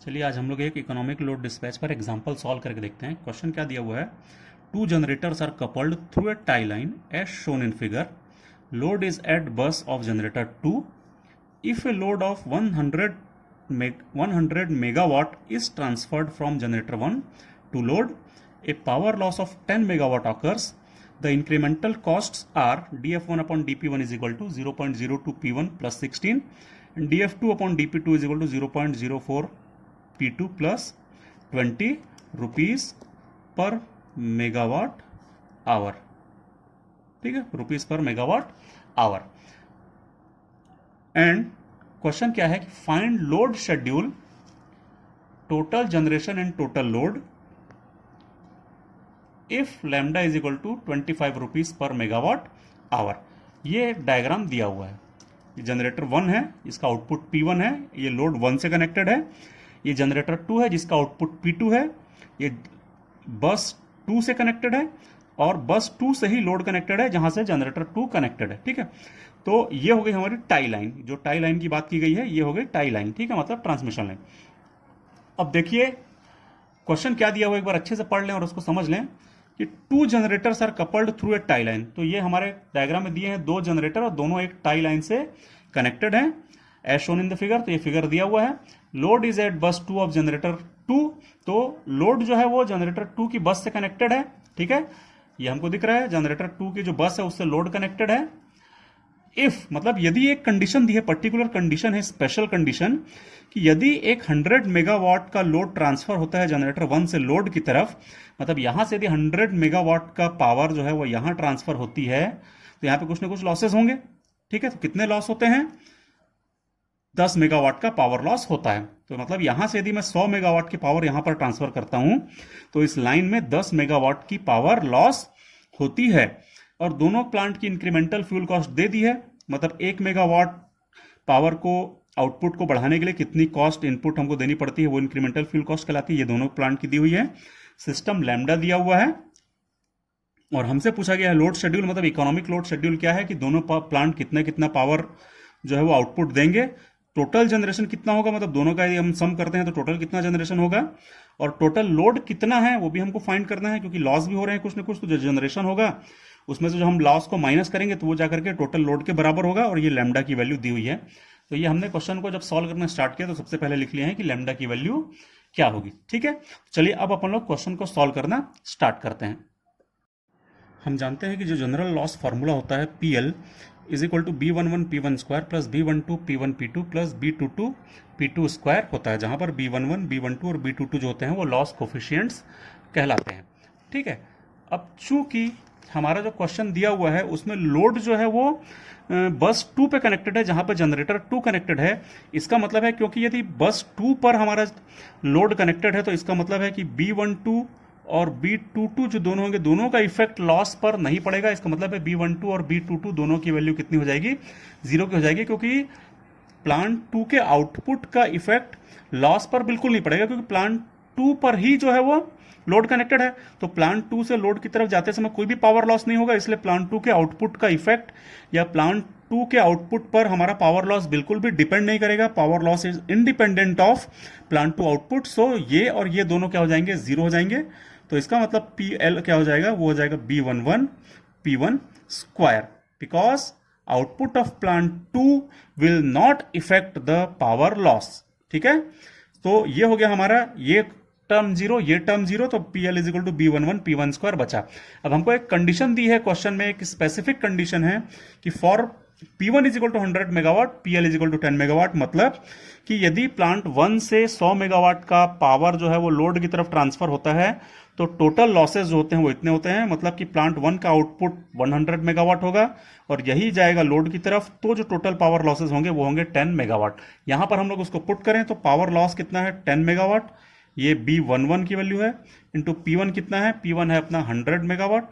चलिए आज हम लोग एक इकोनॉमिक लोड डिस्पैच पर एग्जांपल सॉल्व करके देखते हैं। क्वेश्चन क्या दिया हुआ है, two generators are coupled through a tie line as shown in figure. Load is at bus of generator 2. If a load of 100 megawatt is transferred from generator 1 to load, a power loss of 10 megawatt occurs. The incremental costs are df1 upon dp1 is equal to 0.02 p1 plus 16 and df2 upon dp2 is equal to 0.04 p2 plus 20 rupees per megawatt hour. ठीक है, rupees पर megawatt our. And question क्या है कि find load schedule, total generation and total load if lambda is equal to 25 rupees पर megawatt hour. ये diagram दिया हुआ है. ये जनरेटर 1 है, इसका आउटपुट P1 है, ये लोड 1 से कनेक्टेड है. ये जनरेटर 2 है जिसका आउटपुट P2 है, ये बस 2 से कनेक्टेड है और बस 2 से ही लोड कनेक्टेड है जहां से जनरेटर 2 कनेक्टेड है. ठीक है, तो ये हो गई हमारी टाई लाइन. जो टाई लाइन की बात की गई है ये हो गई टाई लाइन. ठीक है, मतलब ट्रांसमिशन लाइन. अब देखिए क्वेश्चन क्या दिया हुआ, एक बार अच्छे से पढ़ लें और उसको समझ लें कि two generators are coupled through a tie line. तो ये हमारे डायग्राम में दिए हैं दो जनरेटर और दोनों एक टाई लाइन से कनेक्टेड हैं as shown in the figure. तो ये फिगर दिया हुआ है. लोड इज एट बस 2 ऑफ जनरेटर 2. तो लोड जो है वो जनरेटर 2 की बस से कनेक्टेड है. ठीक है, ये हमको दिख रहा है जनरेटर 2 की जो बस है उससे लोड कनेक्टेड है. इफ मतलब यदि एक कंडीशन दी है, पर्टिकुलर कंडीशन है, स्पेशल कंडीशन, कि यदि एक 100 मेगावाट का लोड ट्रांसफर होता है जनरेटर 1 से लोड की तरफ, मतलब यहां से यदि 100 मेगावाट का पावर जो है वो यहां ट्रांसफर होती है तो यहां पे कुछ ना कुछ लॉसेस होंगे. ठीक है, तो कितने लॉस होते हैं? 10 मेगावाट का पावर लॉस होता है. तो मतलब यहां से यदि मैं 100 मेगावाट की पावर यहां पर ट्रांसफर करता हूं तो इस लाइन में 10 मेगावाट की पावर लॉस होती है. और दोनों प्लांट की इंक्रीमेंटल फ्यूल कॉस्ट दे दी है, मतलब 1 मेगावाट पावर को आउटपुट को बढ़ाने के लिए कितनी कॉस्ट इनपुट हमको देनी पड़ती है वो इंक्रीमेंटल फ्यूल कॉस्ट कहलाती है. ये दोनों प्लांट की दी हुई है. सिस्टम लैम्डा दिया हुआ है और हमसे पूछा गया है लोड शेड्यूल, मतलब इकोनॉमिक लोड शेड्यूल क्या है कि दोनों प्लांट कितना कितना पावर जो है वो आउटपुट देंगे. टोटल जनरेशन कितना होगा, मतलब दोनों का यदि हम सम करते हैं तो टोटल कितना जनरेशन होगा, और टोटल लोड कितना है वो भी हमको फाइंड करना है क्योंकि लॉस भी हो रहे हैं कुछ ना कुछ. तो जो जनरेशन होगा उसमें से जो हम लॉस को माइनस करेंगे तो वो जाकर के टोटल लोड के बराबर होगा और ये लैम्डा की वैल्यू दी हुई है. तो ये हमने क्वेश्चन को जब सॉल्व करना स्टार्ट किया तो सबसे पहले लिख लिया है कि लैम्डा की वैल्यू क्या होगी. ठीक है, चलिए अब अपन लोग क्वेश्चन को सॉल्व करना स्टार्ट करते हैं. हम जानते हैं कि जो जनरल लॉस फॉर्मूला होता है PL is equal to B11 P1 square plus B12 P1 P2 plus B22 P2 square होता है, जहां पर B11 B12 और B22 जो होते हैं वो लॉस कोफिशिएंट्स कहलाते हैं. ठीक है, अब चूंकि हमारा जो क्वेश्चन दिया हुआ है उसमें लोड जो है वो बस 2 पे कनेक्टेड है जहां पर जनरेटर 2 कनेक्टेड है. इसका मतलब है क्योंकि यदि बस 2 पर हमारा लोड कनेक्टेड है तो इसका मतलब है कि B12 और B22 जो दोनों होंगे दोनों का इफेक्ट लॉस पर नहीं पड़ेगा. इसका मतलब है B12 और B22 दोनों की वैल्यू कितनी हो जाएगी, 0 की हो जाएगी, क्योंकि प्लांट 2 के आउटपुट का इफेक्ट लॉस पर बिल्कुल नहीं पड़ेगा क्योंकि प्लांट 2 पर ही जो है वो लोड कनेक्टेड है. तो प्लांट 2 से लोड की तरफ जाते समय कोई भी पावर लॉस नहीं होगा, इसलिए प्लांट 2 के आउटपुट का इफेक्ट या प्लांट 2 के आउटपुट पर हमारा पावर लॉस बिल्कुल भी डिपेंड नहीं करेगा. Power loss is independent of plant 2 output. So ये और ये दोनों क्या हो जाएंगे, 0 हो जाएंगे. तो इसका मतलब PL क्या हो जाएगा, वो हो जाएगा B11 P1 square, because output of plant 2 will not effect the power loss. ठीक है, तो ये हो गया हमारा ये टर्म 0, ये टर्म 0. तो PL is equal to B11 P1 square बचा. अब हमको एक कंडीशन दी है क्वेश्चन में, एक स्पेसिफिक कंडीशन है कि for P1 is equal to 100 megawatt, PL is equal to 10 megawatt. मतलब कि यदि प्लांट 1 से 100 मेगावाट का पावर जो है वो लोड की तरफ ट्रांसफर होता है तो टोटल लॉसेज जो होते हैं वो इतने होते हैं. मतलब कि प्लांट 1 का आउटपुट 100 मेगावाट होगा और यही जाएगा लोड की तरफ, तो जो टोटल पावर लॉसेज होंगे वो होंगे 10 मेगावाट. यहां पर हम लोग उसको पुट करें तो पावर लॉस कितना है, 10 मेगावाट. ये B11 की वैल्यू है इंटू P1 कितना है, P1 है अपना 100 मेगावाट.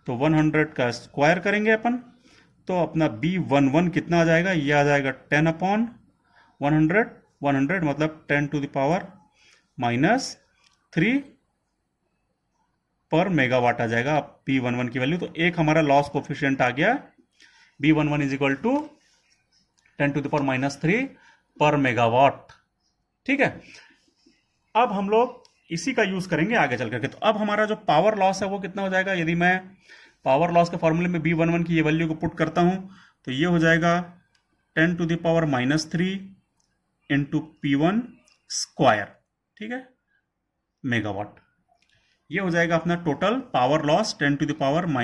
तो 100 का स्क्वायर करेंगे अपन तो अपना B11 कितना आ जाएगा, ये आ जाएगा 10 अपॉन 100. 100 मतलब 10 टू द पावर -3 पर मेगावाट आ जाएगा P11 की वैल्यू. तो एक हमारा लॉस कोफिशिएंट आ गया, B11 is equal to 10 to the power -3 पर मेगावाट. ठीक है, अब हम लोग इसी का यूज करेंगे आगे चल करके। तो अब हमारा जो पावर लॉस है वो कितना हो जाएगा, यदि मैं पावर लॉस के फॉर्मूले में B11 की ये वैल्यू को पुट करता हूं तो ये हो जाएगा 10⁻³ इंटू P1 स्क्वायर, ठीक है, मेगावाट। ये हो जाएगा अपना total power loss 10⁻³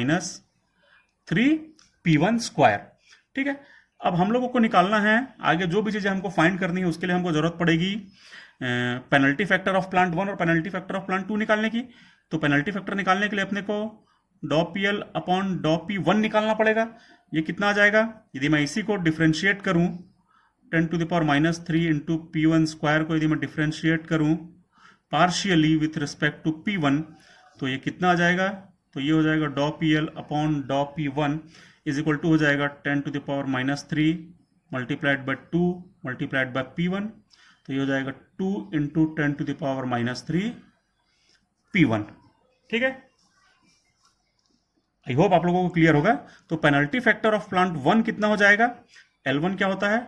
P1 square, ठीक है। अब हम लोगों को निकालना है आगे जो भी चीज़ें हमको फाइंड करनी है, उसके लिए हमको जरूरत पड़ेगी पेनल्टी फैक्टर ऑफ प्लांट 1 और पेनल्टी फैक्टर ऑफ प्लांट 2 निकालने की। तो पेनल्टी फैक्टर निकालने के लिए अपने को डॉ PL अपॉन डॉ P1 निकालना पड़ेगा। ये कितना आ जाएगा, यदि मैं इसी को डिफ्रेंशिएट करूं 10⁻³ इंटू P1 स्क्वायर को यदि मैं डिफ्रेंशिएट करूं partially with respect to P1 तो ये कितना आ जाएगा, तो ये हो जाएगा डॉ PL अपॉन डॉ P1 इज इक्वल टू हो जाएगा 10⁻³ multiplied bye 2 multiplied by P1, तो ये हो जाएगा 2 इंटू 10⁻³ P1, ठीक है। आई होप आप लोगों को क्लियर होगा। तो पेनल्टी फैक्टर ऑफ प्लांट 1 कितना हो जाएगा, L1 क्या होता है,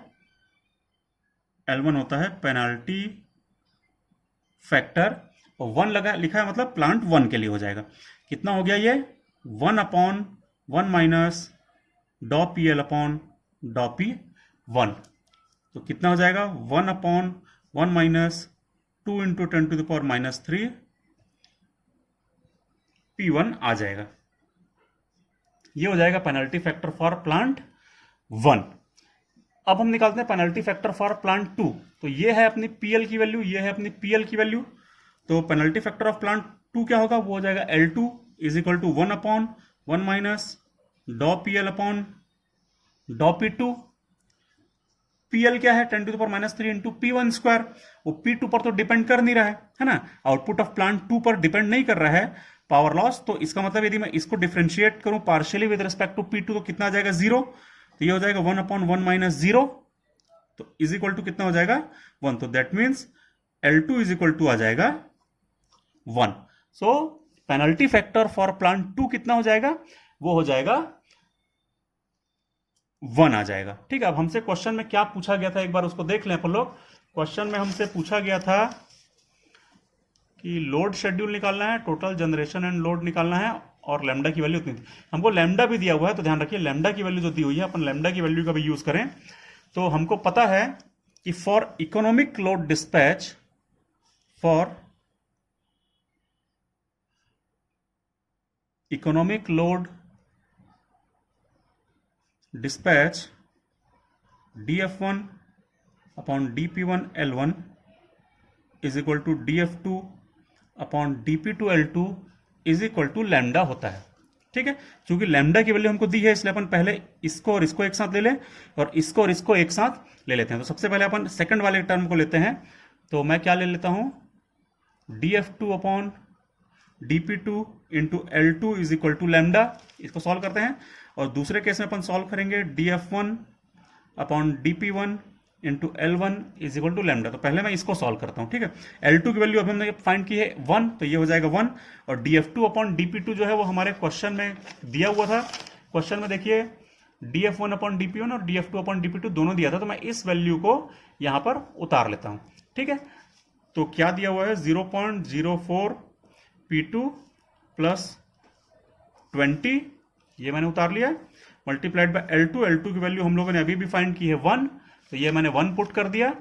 L1 होता है पेनल्टी फैक्टर, और 1 लगा लिखा है मतलब प्लांट 1 के लिए हो जाएगा। कितना हो गया ये 1/1 माइनस डॉ PL अपॉन डॉ P1, तो कितना हो जाएगा 1/1 माइनस 2 इंटू 10⁻³ P1 आ जाएगा। ये हो जाएगा पेनल्टी फैक्टर फॉर प्लांट 1। अब हम निकालते हैं पेनल्टी फैक्टर फॉर प्लांट 2। तो ये है अपनी PL की वैल्यू, ये है अपनी PL की वैल्यू। तो पेनल्टी फैक्टर ऑफ प्लांट 2 क्या होगा, वो हो जाएगा L2 is equal to 1/1 minus डॉ PL अपॉन डॉ P2। PL क्या है 10⁻³ इंटू P1 स्क्वायर, वो P2 पर तो डिपेंड कर नहीं रहा है ना, आउटपुट ऑफ प्लांट 2 पर डिपेंड नहीं कर रहा है पावर लॉस। तो इसका मतलब यदि मैं इसको डिफरेंशिएट करूं partially with respect to P2 तो कितना आ जाएगा 0, तो ये हो जाएगा 1/1 माइनस 0, तो इज इक्वल टू कितना हो जाएगा 1, तो that means L2 is equal to आ जाएगा 1। So penalty factor for plant 2 कितना हो जाएगा, वो हो जाएगा 1 आ जाएगा, ठीक है। अब हमसे क्वेश्चन में क्या पूछा गया था एक बार उसको देख लें अपन लोग। क्वेश्चन में हमसे पूछा गया था कि लोड शेड्यूल निकालना है, टोटल जनरेशन एंड लोड निकालना है, और लैम्डा की वैल्यू उतनी थी। हमको लैम्डा भी दिया हुआ है, तो ध्यान रखिए लैम्डा की वैल्यू जो दी हुई है अपन लैम्डा की वैल्यू का भी यूज करें। तो हमको पता है कि for economic load dispatch, for economic load dispatch dF1 upon dP1 L1 is equal to dF2 upon dP2 L2 is equal to lambda होता है, ठीक है। क्योंकि लैम्डा की वैल्यू हमको दी है इसलिए अपन पहले इसको और इसको एक साथ ले लें और इसको और इसको एक साथ ले लेते हैं। तो सबसे पहले अपन सेकंड वाले टर्म को लेते हैं, तो मैं क्या ले लेता हूं dF2 upon dP2 into L2 is equal to lambda, इसको सॉल्व करते हैं। और दूसरे केस में अपन सॉल्व करेंगे dF1 upon dP1 into L1 is equal to lambda. तो पहले मैं इसको सॉल्व करता हूं, ठीक है। L2 की वैल्यू अभी हमने फाइंड की है 1, तो ये हो जाएगा 1, और dF2 अपॉन dP2 जो है वो हमारे क्वेश्चन में दिया हुआ था। क्वेश्चन में देखिए dF1 अपॉन dP1 और dF2 अपॉन dP2 दोनों दिया था, तो मैं इस वैल्यू को यहां पर उतार लेता हूं, ठीक है। तो क्या दिया हुआ है 0.04 P2 प्लस 20, ये मैंने उतार लिया, मल्टीप्लाइड बाय L2 की वैल्यू हम लोगों ने अभी भी फाइंड की है 1, तो ये मैंने 1 पुट कर दिया,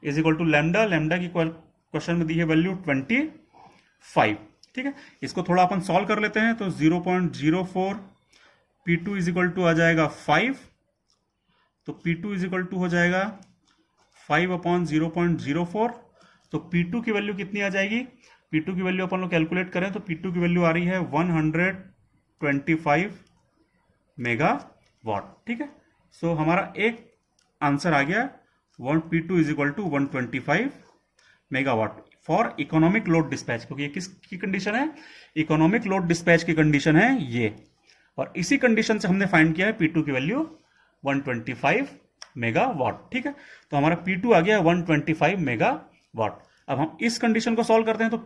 is equal to lambda, lambda की क्वेश्चन में दी है वैल्यू 25, ठीक है। इसको थोड़ा अपन सॉल्व कर लेते हैं, तो 0.04 P2 इज इक्वल टू आ जाएगा 5, तो P2 इज इक्वल टू हो जाएगा 5 अपॉन 0.04, तो P2 की वैल्यू कितनी आ जाएगी, P2 की वैल्यू अपन लोग कैलकुलेट करें तो P2 की वैल्यू आ रही है 125 मेगावाट, ठीक है। सो हमारा एक आंसर आ गया, P2 is equal to 125 megawatt for economic load dispatch, क्योंकि ये किसकी कंडीशन है, इकोनॉमिक लोड डिस्पैच की कंडीशन है ये, और इसी कंडीशन से हमने फाइंड किया है P2 की वैल्यू 125 मेगावाट, ठीक है। तो हमारा P2 आ गया 125 मेगावाट। अब हम इस कंडीशन को सॉल्व करते हैं, तो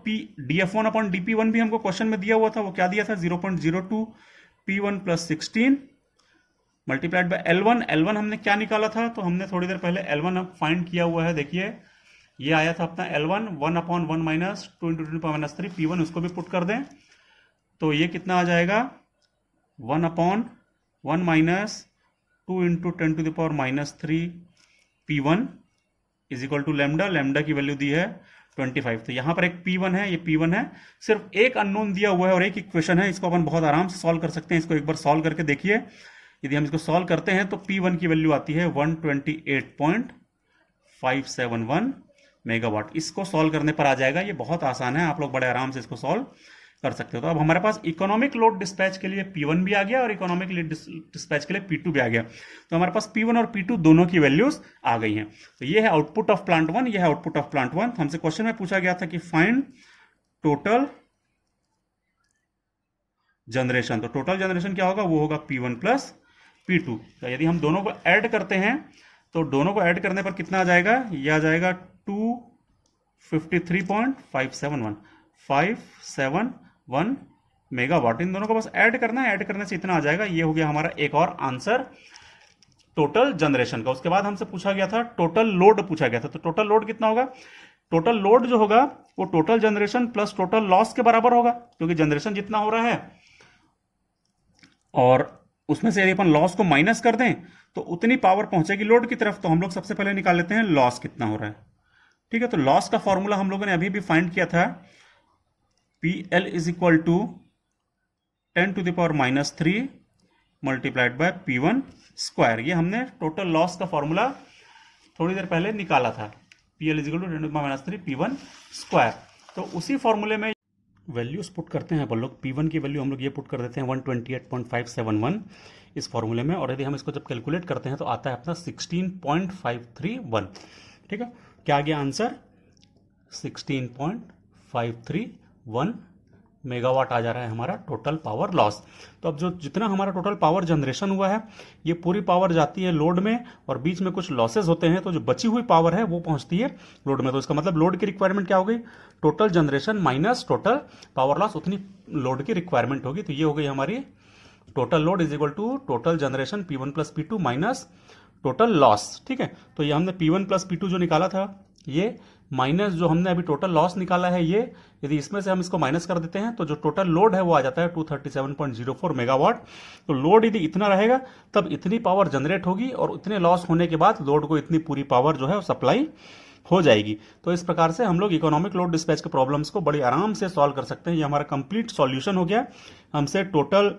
dF1 अपॉन dP1 भी हमको क्वेश्चन में दिया हुआ था, वो क्या दिया था 0.02 P1 plus 16 multiplied by L1 हमने क्या निकाला था, तो हमने थोड़ी देर पहले L1 फाइंड किया हुआ है, देखिए ये आया था अपना L1 1/1 माइनस 2 इंटू 10⁻³ P1, उसको भी पुट कर दें तो ये कितना आ जाएगा 1/1 minus 2 into 10⁻³ P1 is equal to lambda, lambda की वैल्यू दी है 25। तो यहाँ पर एक P1 है, ये P1 है, सिर्फ एक अननोन दिया हुआ है और एक इक्वेशन है, इसको अपन बहुत आराम से सॉल्व कर सकते हैं। इसको एक बार सॉल्व करके देखिए, यदि हम इसको सॉल्व करते हैं तो P1 की वैल्यू आती है 128.571 मेगावाट। इसको सॉल्व करने पर आ जाएगा, ये बहुत आसान है, आप लोग बड़े आराम से इसको सॉल्व कर सकते हो। तो अब हमारे पास इकोनॉमिक लोड डिस्पैच के लिए P1 भी आ गया और इकोनॉमिक लोड डिस्पैच के लिए P2 भी आ गया। तो हमारे पास P1 और P2 दोनों की वैल्यूज आ गई हैं। तो ये है आउटपुट ऑफ प्लांट 1, ये है आउटपुट ऑफ प्लांट 1। हमसे क्वेश्चन में पूछा गया था कि फाइंड टोटल जनरेशन। तो टोटल जनरेशन क्या होगा, वो होगा P1 प्लस P2। तो यदि हम दोनों को ऐड करते हैं तो दोनों को ऐड करने पर कितना आ जाएगा, यह आ जाएगा 253.571 मेगावाट। इन दोनों को बस ऐड करना है, ऐड करने से इतना आ जाएगा। ये हो गया हमारा एक और आंसर टोटल जनरेशन का। उसके बाद हमसे पूछा गया था टोटल लोड पूछा गया था। तो टोटल लोड कितना होगा, टोटल लोड जो होगा वो total generation plus total loss के बराबर होगा, क्योंकि जनरेशन जितना हो रहा है और उसमें से यदि अपन लॉस को माइनस कर दें तो उतनी पावर पहुंचेगी लोड की तरफ। तो हम लोग सबसे पहले निकाल लेते हैं लॉस कितना हो रहा है। ठीक है, तो लॉस का फॉर्मूला हम लोगों ने अभी भी फाइंड किया था, PL is equal to 10⁻³ multiplied by P1 square. ये हमने टोटल लॉस का फॉर्मूला थोड़ी देर पहले निकाला था, PL is equal to 10⁻³ P1 square. तो उसी फॉर्मूले में वैल्यूज पुट करते हैं अपन लोग। P1 की वैल्यू हम लोग ये पुट कर देते हैं 128.571 इस फॉर्मूले में, और यदि हम इसको जब कैलकुलेट करते हैं तो आता है अपना 16.531। ठीक है, क्या आ गया आंसर, 16.531 मेगावाट आ जा रहा है हमारा टोटल पावर लॉस। तो अब जो जितना हमारा टोटल पावर जनरेशन हुआ है, ये पूरी पावर जाती है लोड में और बीच में कुछ लॉसेज होते हैं, तो जो बची हुई पावर है वो पहुंचती है लोड में। तो इसका मतलब लोड की रिक्वायरमेंट क्या हो गई, total generation minus total power loss, उतनी लोड की रिक्वायरमेंट होगी। तो ये हो गई हमारी total load is equal to total generation P1 plus P2 minus total loss. ठीक है, तो ये हमने P1 प्लस P2 जो निकाला था, ये माइनस जो हमने अभी टोटल लॉस निकाला है, ये यदि इसमें से हम इसको माइनस कर देते हैं तो जो टोटल लोड है वो आ जाता है 237.04 मेगावाट। तो लोड यदि इतना रहेगा तब इतनी पावर जनरेट होगी और इतने लॉस होने के बाद लोड को इतनी पूरी पावर जो है वो सप्लाई हो जाएगी। तो इस प्रकार से हम लोग इकोनॉमिक लोड डिस्पैच के प्रॉब्लम्स को बड़ी आराम से सॉल्व कर सकते हैं। ये हमारा कंप्लीट सॉल्यूशन हो गया। हमसे टोटल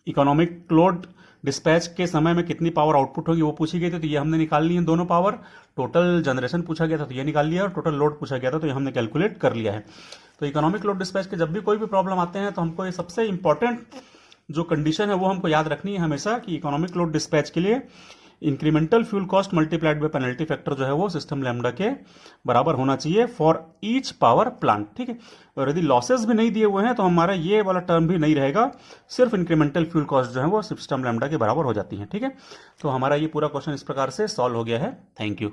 इकोनॉमिक लोड डिस्पैच के समय में कितनी पावर आउटपुट होगी वो पूछी गई थी, तो ये हमने निकाल ली है दोनों पावर। टोटल जनरेशन पूछा गया था तो ये निकाल लिया, और टोटल लोड पूछा गया था तो ये हमने कैलकुलेट कर लिया है। तो इकोनॉमिक लोड डिस्पैच के जब भी कोई भी प्रॉब्लम आते हैं तो हमको ये सबसे इंपॉर्टेंट जो कंडीशन है वो हमको याद रखनी है हमेशा, कि इकोनॉमिक लोड डिस्पैच के लिए incremental fuel cost multiplied by penalty factor जो है वो सिस्टम लैम्डा के बराबर होना चाहिए फॉर ईच पावर प्लांट। ठीक है, और यदि लॉसेस भी नहीं दिए हुए हैं तो हमारा ये वाला टर्म भी नहीं रहेगा, सिर्फ इंक्रीमेंटल फ्यूल कॉस्ट जो है वो सिस्टम लैम्डा के बराबर हो जाती है। ठीक है, तो हमारा ये पूरा क्वेश्चन इस प्रकार से सॉल्व हो गया है। Thank you.